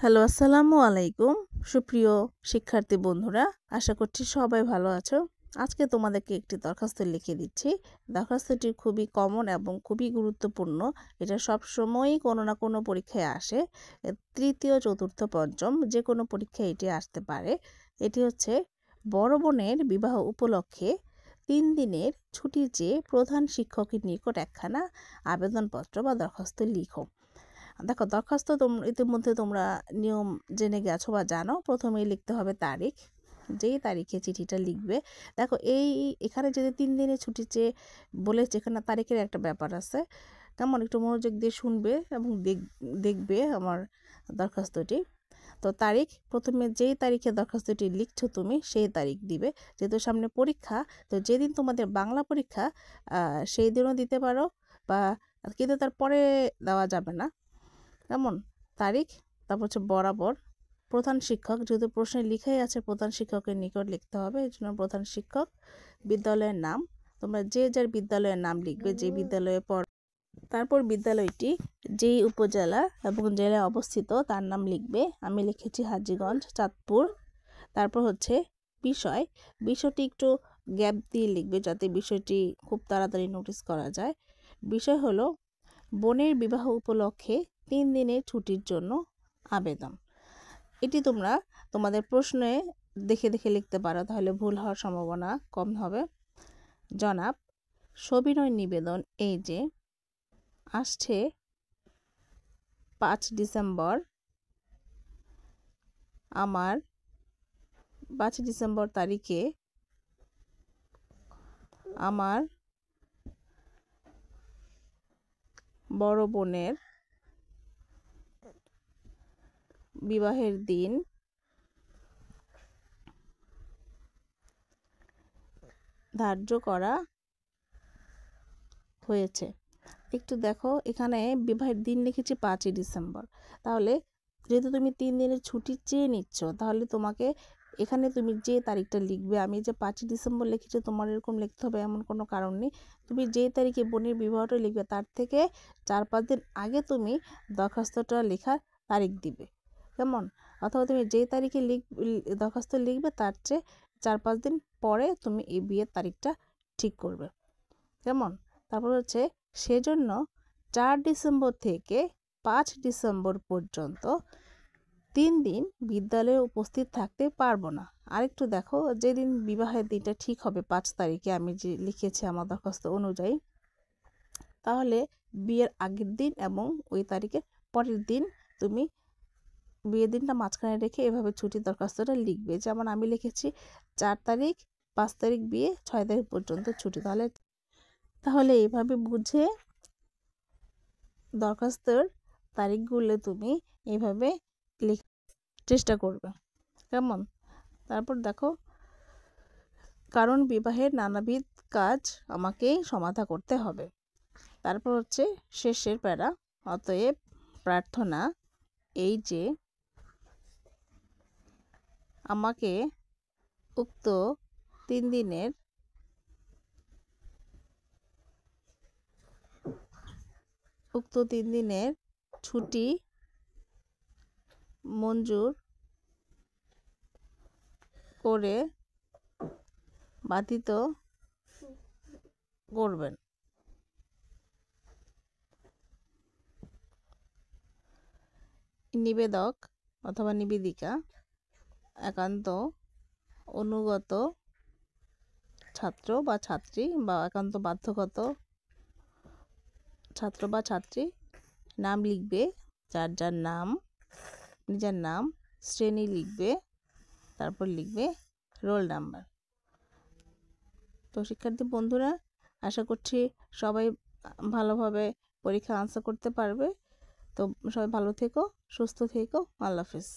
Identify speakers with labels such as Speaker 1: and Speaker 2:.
Speaker 1: Hello, আসসালামু আলাইকুম। সুপ্রিয় শিক্ষার্থী বন্ধুরা, আশা করছি সবাই ভালো আছো। আজকে তোমাদেরকে একটি দরখাস্ত লিখে দিচ্ছি। দরখাস্তটি খুবই কমন এবং খুবই গুরুত্বপূর্ণ। এটা সবসময়ই কোনো না কোনো পরীক্ষায় আসে। তৃতীয়, চতুর্থ, পঞ্চম যে কোনো পরীক্ষায় এটি আসতে পারে। এটি হচ্ছে, বড় বোনের বিবাহ উপলক্ষে 3 দিনের ছুটি চেয়ে প্রধান শিক্ষকের নিকট একখানা আবেদনপত্র বা দরখাস্ত লিখো। দেখো, দরখাস্ত ইতিমধ্যে তোমরা নিয়ম জেনে গেছো বা জানো। প্রথমেই লিখতে হবে তারিখ, যেই তারিখে চিঠিটা লিখবে। দেখো, এখানে যদি 3 দিনের ছুটি চেয়ে বলেছে, এখানে তারিখের একটা ব্যাপার আছে। কেমন, একটু মনোযোগ দিয়ে শুনবে এবং দেখবে আমার দরখাস্তটি। তো তারিখ, প্রথমে যেই তারিখে দরখাস্তটি লিখছো তুমি সেই তারিখ দিবে। যেহেতু সামনে পরীক্ষা, তো যেদিন তোমাদের বাংলা পরীক্ষা সেই দিনও দিতে পারো, বা কিন্তু তারপরে দেওয়া যাবে না। কেমন, তারিখ। তারপর হচ্ছে বরাবর প্রধান শিক্ষক, যেহেতু প্রশ্নে লিখাই আছে প্রধান শিক্ষকের নিকট লিখতে হবে, এই জন্য প্রধান শিক্ষক। বিদ্যালয়ের নাম, তোমরা যে যার বিদ্যালয়ের নাম লিখবে, যে বিদ্যালয়ে পড়ো। তারপর বিদ্যালয়টি যেই উপজেলা এবং জেলায় অবস্থিত তার নাম লিখবে। আমি লিখেছি হাজীগঞ্জ, চাঁদপুর। তারপর হচ্ছে বিষয়টি একটু গ্যাপ দিয়ে লিখবে, যাতে বিষয়টি খুব তাড়াতাড়ি নোটিস করা যায়। বিষয় হলো বোনের বিবাহ উপলক্ষে 3 দিনের ছুটির জন্য আবেদন। এটি তোমরা তোমাদের প্রশ্নে দেখে দেখে লিখতে পারো, তাহলে ভুল হওয়ার সম্ভাবনা কম হবে। জনাব, সবিনয় নিবেদন এই যে আসছে 5 ডিসেম্বর তারিখে আমার বড় বোনের বিবাহের দিন ধার্য করা হয়েছে। একটু দেখো, এখানে বিবাহের দিন লিখেছি 5ই ডিসেম্বর। তাহলে যেহেতু তুমি 3 দিনের ছুটি চেয়ে নিচ্ছ, তাহলে তোমাকে এখানে তুমি যে তারিখটা লিখবে, আমি যে 5ই ডিসেম্বর লিখেছি তোমার এরকম লিখতে হবে এমন কোনো কারণ নেই। তুমি যে তারিখে বোনের বিবাহটা লিখবে তার থেকে 4-5 দিন আগে তুমি দরখাস্তটা লেখার তারিখ দিবে। কেমন, অথবা তুমি যে তারিখে দরখাস্ত লিখবে তার চেয়ে 4-5 দিন পরে তুমি এই বিয়ের তারিখটা ঠিক করবে। কেমন, তারপর হচ্ছে, সেজন্য 4 ডিসেম্বর থেকে 5 ডিসেম্বর পর্যন্ত 3 দিন বিদ্যালয়ে উপস্থিত থাকতে পারবো না। আরেকটু দেখো, যেদিন বিবাহের দিনটা ঠিক হবে 5 তারিখে, আমি যে লিখেছি আমার দরখাস্ত অনুযায়ী, তাহলে বিয়ের আগের দিন এবং ওই তারিখের পরের দিন তুমি বিয়ের দিনটা মাঝখানে রেখে এভাবে ছুটির দরখাস্তটা লিখবে। যেমন আমি লিখেছি 4 তারিখ, 5 তারিখ বিয়ে, 6 তারিখ পর্যন্ত ছুটি। তাহলে এইভাবে বুঝে দরখাস্তের তারিখগুলো তুমি এইভাবে চেষ্টা করবে। কেমন, তারপর দেখো, কারণ বিবাহের নানাবিধ কাজ আমাকেই সমাধা করতে হবে। তারপর হচ্ছে শেষের প্যারা, অতএব প্রার্থনা এই যে আমাকে উক্ত 3 দিনের ছুটি মঞ্জুর করে বাধিত করবেন। নিবেদক অথবা নিবেদিকা একান্ত অনুগত ছাত্র বা ছাত্রী, বা একান্ত বাধ্যগত ছাত্র বা ছাত্রী নাম লিখবে, যার যার নাম, নিজের নাম, শ্রেণী লিখবে, তারপর লিখবে রোল নাম্বার। তো শিক্ষার্থী বন্ধুরা, আশা করছি সবাই ভালোভাবে পরীক্ষা আনসার করতে পারবে। তো সবাই ভালো থেকো, সুস্থ থেকো। আল্লাহ হাফেজ।